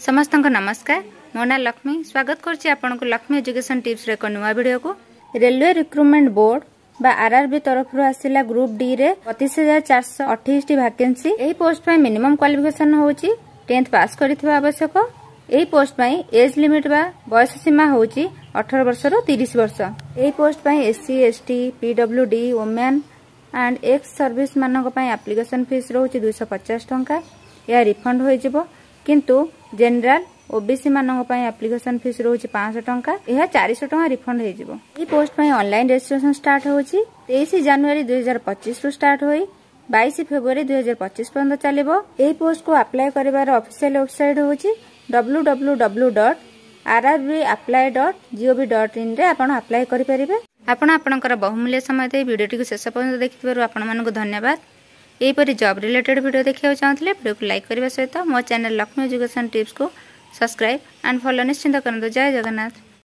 समस्त नमस्कार। मो ना लक्ष्मी स्वागत करछि आपनको लक्ष्मी एजुकेशन टिप्स रे एक नुवा वीडियो को। रेलवे रिक्रुटमेंट बोर्ड बा आरआरबी तरफ आसिला ग्रुप डी रे 32,428 टी वैकेंसी। एही पोस्ट पय मिनिमम क्वालिफिकेशन होछि 10th पास करिथिबा आवश्यक। एही पोस्ट पय एज लिमिट बा बयस सीमा होछि 18 वर्ष रो 30 वर्ष। एही पोस्ट पय SC ST PWD women and ex service मानक पय एप्लीकेशन फीस रहउछि 250 टंका। या रिफंड होई जिवो किंतु जनरल ओबीसी मानक पय एप्लीकेशन फीस रहउछि 500 टंका। यह 400 टंका रिफंड होई जिवो। ई पोस्ट पय ऑनलाइन रजिस्ट्रेशन स्टार्ट होछि 23 जनवरी 2025 रु स्टार्ट होई 22 फरवरी 2025 पर्यंत चलिबो। एही पोस्ट को अप्लाई करिवार ऑफिशियल वेबसाइट होछि www.rrbapply.gov.in रे आपण अप्लाई करि परिबे। आपण आपनकर बहुमूल्य समय दे वीडियोटी को शेष पर्यंत देखिथिबारु आपण मानकु धन्यवाद। एहीपरि जॉब रिलेटेड वीडियो देखिବାକୁ चाहूଥିଲେ वीडियो को लाइक करबा सहित मो चैनल लक्ष्मी एजुकेशन टिप्स को सब्सक्राइब एंड फॉलो निश्चिंत करंतु। जय जगन्नाथ।